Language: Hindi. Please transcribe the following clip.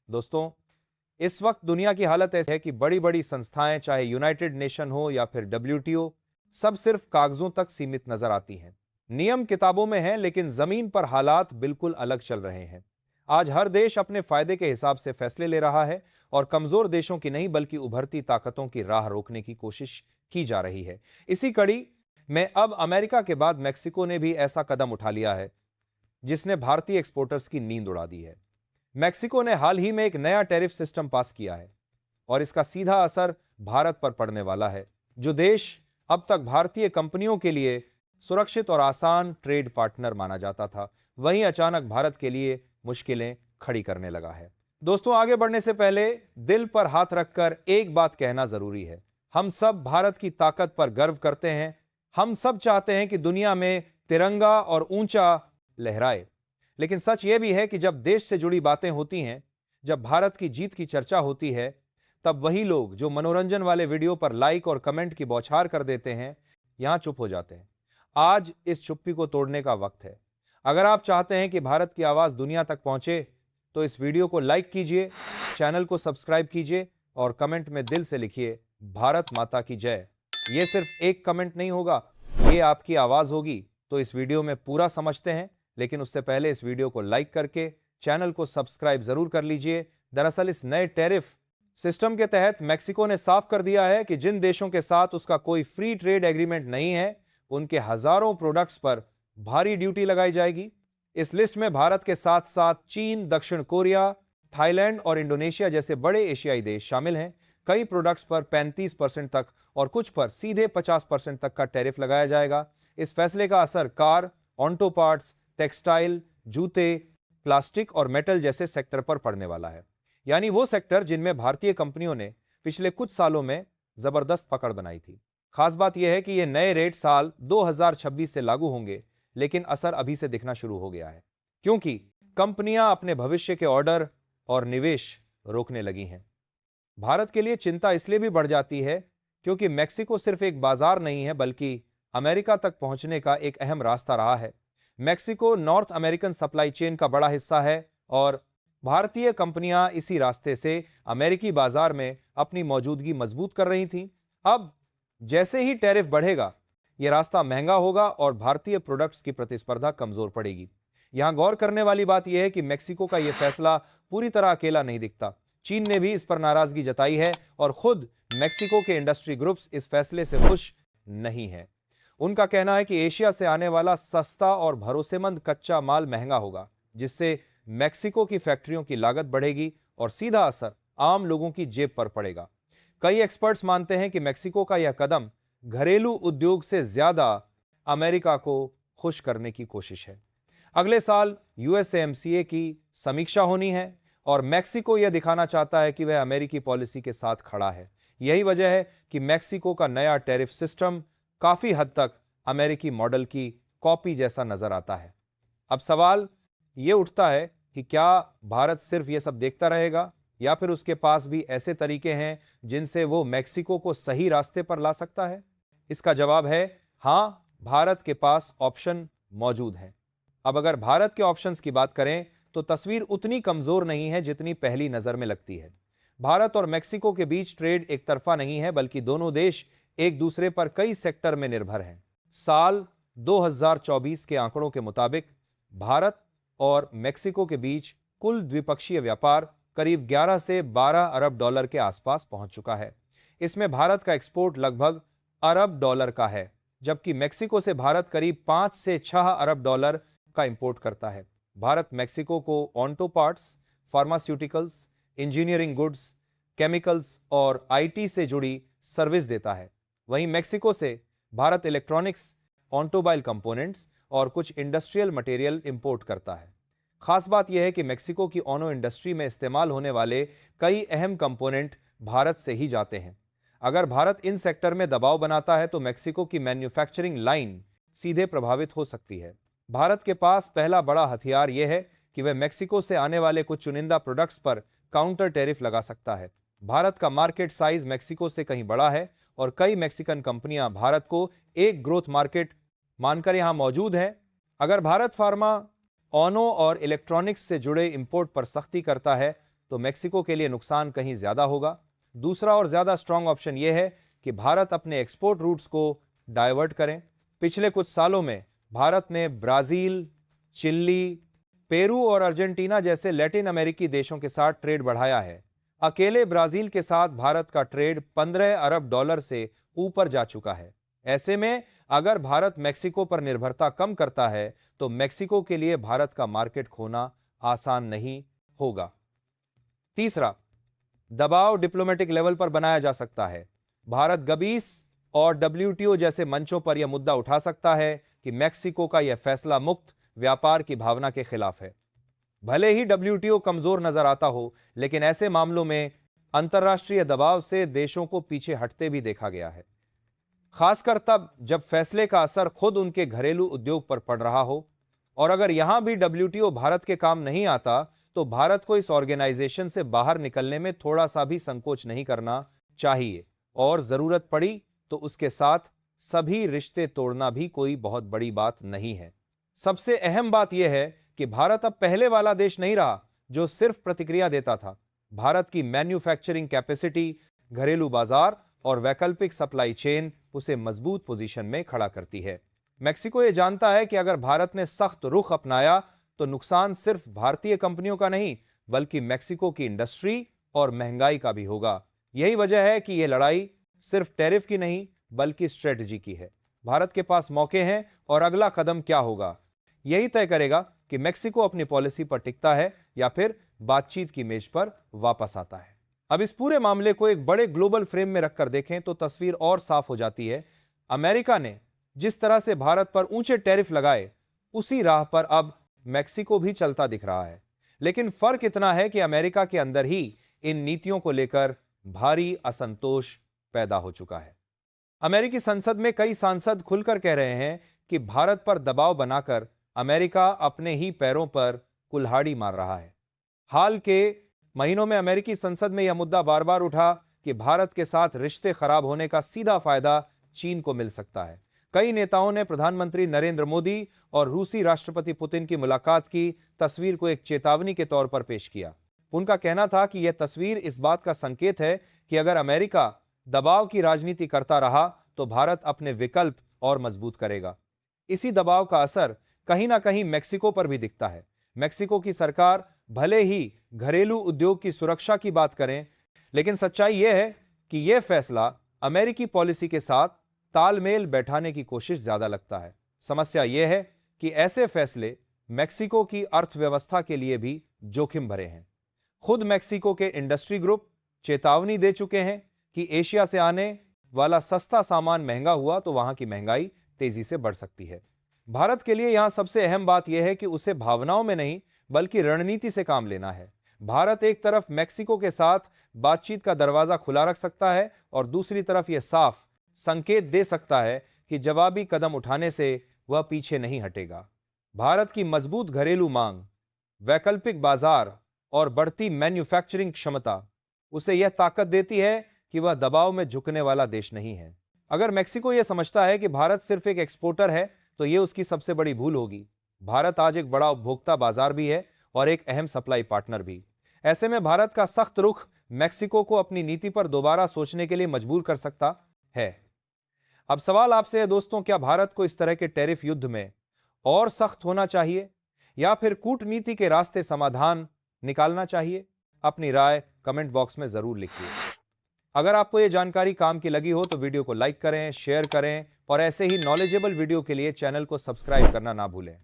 दोस्तों, इस वक्त दुनिया की हालत ऐसी है कि बड़ी बड़ी संस्थाएं, चाहे यूनाइटेड नेशन हो या फिर WTO, सब सिर्फ कागजों तक सीमित नजर आती हैं। नियम किताबों में हैं, लेकिन जमीन पर हालात बिल्कुल अलग चल रहे हैं। आज हर देश अपने फायदे के हिसाब से फैसले ले रहा है और कमजोर देशों की नहीं बल्कि उभरती ताकतों की राह रोकने की कोशिश की जा रही है। इसी कड़ी में अब अमेरिका के बाद मैक्सिको ने भी ऐसा कदम उठा लिया है जिसने भारतीय एक्सपोर्टर्स की नींद उड़ा दी है। मैक्सिको ने हाल ही में एक नया टैरिफ सिस्टम पास किया है और इसका सीधा असर भारत पर पड़ने वाला है, जो देश अब तक भारतीय कंपनियों के लिए सुरक्षित और आसान ट्रेड पार्टनर माना जाता था, वहीं अचानक भारत के लिए मुश्किलें खड़ी करने लगा है। दोस्तों, आगे बढ़ने से पहले दिल पर हाथ रखकर एक बात कहना जरूरी है। हम सब भारत की ताकत पर गर्व करते हैं। हम सब चाहते हैं कि दुनिया में तिरंगा और ऊंचा लहराए। लेकिन सच यह भी है कि जब देश से जुड़ी बातें होती हैं, जब भारत की जीत की चर्चा होती है, तब वही लोग जो मनोरंजन वाले वीडियो पर लाइक और कमेंट की बौछार कर देते हैं, यहां चुप हो जाते हैं। आज इस चुप्पी को तोड़ने का वक्त है। अगर आप चाहते हैं कि भारत की आवाज दुनिया तक पहुंचे, तो इस वीडियो को लाइक कीजिए, चैनल को सब्सक्राइब कीजिए और कमेंट में दिल से लिखिए, भारत माता की जय। यह सिर्फ एक कमेंट नहीं होगा, यह आपकी आवाज होगी। तो इस वीडियो में पूरा समझते हैं, लेकिन उससे पहले इस वीडियो को लाइक करके चैनल को सब्सक्राइब जरूर कर लीजिए। दरअसल इस नए टैरिफ सिस्टम के तहत मैक्सिको ने साफ कर दिया है कि जिन देशों के साथ उसका कोई फ्री ट्रेड एग्रीमेंट नहीं है, उनके हजारों प्रोडक्ट्स पर भारी ड्यूटी लगाई जाएगी। इस लिस्ट में भारत के साथ साथ चीन, दक्षिण कोरिया, थाईलैंड और इंडोनेशिया जैसे बड़े एशियाई देश शामिल हैं। कई प्रोडक्ट्स पर 35% तक और कुछ पर सीधे 50% तक का टैरिफ लगाया जाएगा। इस फैसले का असर कार, ऑटो पार्ट्स, टेक्सटाइल, जूते, प्लास्टिक और मेटल जैसे सेक्टर पर पड़ने वाला है। यानी वो सेक्टर जिनमें भारतीय कंपनियों ने पिछले कुछ सालों में जबरदस्त पकड़ बनाई थी। खास बात यह है कि ये नए रेट साल 2026 से लागू होंगे, लेकिन असर अभी से दिखना शुरू हो गया है, क्योंकि कंपनियां अपने भविष्य के ऑर्डर और निवेश रोकने लगी हैं। भारत के लिए चिंता इसलिए भी बढ़ जाती है क्योंकि मैक्सिको सिर्फ एक बाजार नहीं है, बल्कि अमेरिका तक पहुंचने का एक अहम रास्ता रहा है। Mexico north American supply chain का बड़ा हिस्सा है और भारतीय कंपनियां इसी रास्ते से अमेरिकी बाजार में अपनी मौजूदगी मजबूत कर रही थीं। अब जैसे ही टैरिफ बढ़ेगा, यह रास्ता महंगा होगा और भारतीय प्रोडक्ट्स की प्रतिस्पर्धा कमजोर पड़ेगी। यहां गौर करने वाली बात यह है कि मैक्सिको का यह फैसला पूरी तरह अकेला नहीं दिखता। चीन ने भी इस पर नाराजगी जताई है और खुद मैक्सिको के इंडस्ट्री ग्रुप्स इस फैसले से खुश नहीं है। उनका कहना है कि एशिया से आने वाला सस्ता और भरोसेमंद कच्चा माल महंगा होगा, जिससे मैक्सिको की फैक्ट्रियों की लागत बढ़ेगी और सीधा असर आम लोगों की जेब पर पड़ेगा। कई एक्सपर्ट्स मानते हैं कि मैक्सिको का यह कदम घरेलू उद्योग से ज्यादा अमेरिका को खुश करने की कोशिश है। अगले साल USMCA की समीक्षा होनी है और मैक्सिको यह दिखाना चाहता है कि वह अमेरिकी पॉलिसी के साथ खड़ा है। यही वजह है कि मैक्सिको का नया टैरिफ सिस्टम काफी हद तक अमेरिकी मॉडल की कॉपी जैसा नजर आता है। अब सवाल यह उठता है कि क्या भारत सिर्फ यह सब देखता रहेगा या फिर उसके पास भी ऐसे तरीके हैं जिनसे वो मैक्सिको को सही रास्ते पर ला सकता है? इसका जवाब है हां, भारत के पास ऑप्शन मौजूद हैं। अब अगर भारत के ऑप्शंस की बात करें तो तस्वीर उतनी कमजोर नहीं है जितनी पहली नजर में लगती है। भारत और मैक्सिको के बीच ट्रेड एक तरफा नहीं है, बल्कि दोनों देश एक दूसरे पर कई सेक्टर में निर्भर हैं। साल 2024 के आंकड़ों के मुताबिक भारत और मैक्सिको के बीच कुल द्विपक्षीय व्यापार करीब 11 से 12 अरब डॉलर के आसपास पहुंच चुका है। इसमें भारत का एक्सपोर्ट लगभग अरब डॉलर का है, जबकि मैक्सिको से भारत करीब 5 से 6 अरब डॉलर का इंपोर्ट करता है। भारत मैक्सिको को auto parts, pharmaceuticals, engineering goods, chemicals और IT से जुड़ी सर्विस देता है। वहीं मैक्सिको से भारत इलेक्ट्रॉनिक्स, ऑटोमोबाइल कंपोनेंट्स और कुछ इंडस्ट्रियल मटेरियल इंपोर्ट करता है। खास बात यह है कि मैक्सिको की ऑनो इंडस्ट्री में इस्तेमाल होने वाले कई अहम कंपोनेंट भारत से ही जाते हैं। अगर भारत इन सेक्टर में दबाव बनाता है तो मैक्सिको की मैन्युफैक्चरिंग लाइन सीधे प्रभावित हो सकती है। भारत के पास पहला बड़ा हथियार यह है कि वह मैक्सिको से आने वाले कुछ चुनिंदा प्रोडक्ट्स पर काउंटर टैरिफ लगा सकता है। भारत का मार्केट साइज मैक्सिको से कहीं बड़ा है और कई मैक्सिकन कंपनियां भारत को एक ग्रोथ मार्केट मानकर यहां मौजूद हैं। अगर भारत फार्मा, ऑनो और इलेक्ट्रॉनिक्स से जुड़े इंपोर्ट पर सख्ती करता है तो मेक्सिको के लिए नुकसान कहीं ज्यादा होगा। दूसरा और ज्यादा स्ट्रांग ऑप्शन यह है कि भारत अपने एक्सपोर्ट रूट्स को डाइवर्ट करें। पिछले कुछ सालों में भारत ने ब्राजील, चिली, पेरू और अर्जेंटीना जैसे लैटिन अमेरिकी देशों के साथ ट्रेड बढ़ाया है। अकेले ब्राजील के साथ भारत का ट्रेड 15 अरब डॉलर से ऊपर जा चुका है। ऐसे में अगर भारत मेक्सिको पर निर्भरता कम करता है तो मेक्सिको के लिए भारत का मार्केट खोना आसान नहीं होगा। तीसरा, दबाव डिप्लोमेटिक लेवल पर बनाया जा सकता है। भारत गबीस और डब्ल्यूटीओ जैसे मंचों पर यह मुद्दा उठा सकता है कि मेक्सिको का यह फैसला मुक्त व्यापार की भावना के खिलाफ है। भले ही डब्ल्यूटीओ कमजोर नजर आता हो, लेकिन ऐसे मामलों में अंतर्राष्ट्रीय दबाव से देशों को पीछे हटते भी देखा गया है, खासकर तब जब फैसले का असर खुद उनके घरेलू उद्योग पर पड़ रहा हो। और अगर यहां भी डब्ल्यूटीओ भारत के काम नहीं आता तो भारत को इस ऑर्गेनाइजेशन से बाहर निकलने में थोड़ा सा भी संकोच नहीं करना चाहिए, और जरूरत पड़ी तो उसके साथ सभी रिश्ते तोड़ना भी कोई बहुत बड़ी बात नहीं है। सबसे अहम बात यह है कि भारत अब पहले वाला देश नहीं रहा जो सिर्फ प्रतिक्रिया देता था। भारत की मैन्युफैक्चरिंग कैपेसिटी, घरेलू बाजार और वैकल्पिक सप्लाई चेन उसे मजबूत पोजीशन में खड़ा करती है। मेक्सिको यह जानता है कि अगर भारत ने सख्त रुख अपनाया तो नुकसान सिर्फ भारतीय कंपनियों का नहीं बल्कि मेक्सिको की इंडस्ट्री और महंगाई का भी होगा। यही वजह है कि यह लड़ाई सिर्फ टैरिफ की नहीं बल्कि स्ट्रेटजी की है। भारत के पास मौके हैं और अगला कदम क्या होगा यही तय करेगा कि मेक्सिको अपनी पॉलिसी पर टिकता है या फिर बातचीत की मेज पर वापस आता है। अब इस पूरे मामले को एक बड़े ग्लोबल फ्रेम में रखकर देखें तो तस्वीर और साफ हो जाती है। अमेरिका ने जिस तरह से भारत पर ऊंचे टैरिफ लगाए, उसी राह पर अब मेक्सिको भी चलता दिख रहा है। लेकिन फर्क इतना है कि अमेरिका के अंदर ही इन नीतियों को लेकर भारी असंतोष पैदा हो चुका है। अमेरिकी संसद में कई सांसद खुलकर कह रहे हैं कि भारत पर दबाव बनाकर अमेरिका अपने ही पैरों पर कुल्हाड़ी मार रहा है। हाल के महीनों में अमेरिकी संसद में यह मुद्दा बार बार उठा कि भारत के साथ रिश्ते खराब होने का सीधा फायदा चीन को मिल सकता है। कई नेताओं ने प्रधानमंत्री नरेंद्र मोदी और रूसी राष्ट्रपति पुतिन की मुलाकात की तस्वीर को एक चेतावनी के तौर पर पेश किया। उनका कहना था कि यह तस्वीर इस बात का संकेत है कि अगर अमेरिका दबाव की राजनीति करता रहा तो भारत अपने विकल्प और मजबूत करेगा। इसी दबाव का असर कहीं ना कहीं मेक्सिको पर भी दिखता है। मेक्सिको की सरकार भले ही घरेलू उद्योग की सुरक्षा की बात करें, लेकिन सच्चाई यह है कि यह फैसला अमेरिकी पॉलिसी के साथ तालमेल बैठाने की कोशिश ज्यादा लगता है। समस्या यह है कि ऐसे फैसले मेक्सिको की अर्थव्यवस्था के लिए भी जोखिम भरे हैं। खुद मेक्सिको के इंडस्ट्री ग्रुप चेतावनी दे चुके हैं कि एशिया से आने वाला सस्ता सामान महंगा हुआ तो वहां की महंगाई तेजी से बढ़ सकती है। भारत के लिए यहां सबसे अहम बात यह है कि उसे भावनाओं में नहीं बल्कि रणनीति से काम लेना है। भारत एक तरफ मेक्सिको के साथ बातचीत का दरवाजा खुला रख सकता है और दूसरी तरफ यह साफ संकेत दे सकता है कि जवाबी कदम उठाने से वह पीछे नहीं हटेगा। भारत की मजबूत घरेलू मांग, वैकल्पिक बाजार और बढ़ती मैन्युफैक्चरिंग क्षमता उसे यह ताकत देती है कि वह दबाव में झुकने वाला देश नहीं है। अगर मेक्सिको यह समझता है कि भारत सिर्फ एक एक्सपोर्टर है तो यह उसकी सबसे बड़ी भूल होगी। भारत आज एक बड़ा उपभोक्ता बाजार भी है और एक अहम सप्लाई पार्टनर भी। ऐसे में भारत का सख्त रुख मेक्सिको को अपनी नीति पर दोबारा सोचने के लिए मजबूर कर सकता है। अब सवाल आपसे है दोस्तों, क्या भारत को इस तरह के टैरिफ युद्ध में और सख्त होना चाहिए या फिर कूटनीति के रास्ते समाधान निकालना चाहिए? अपनी राय कमेंट बॉक्स में जरूर लिखिए। अगर आपको यह जानकारी काम की लगी हो तो वीडियो को लाइक करें, शेयर करें और ऐसे ही नॉलेजेबल वीडियो के लिए चैनल को सब्सक्राइब करना ना भूलें।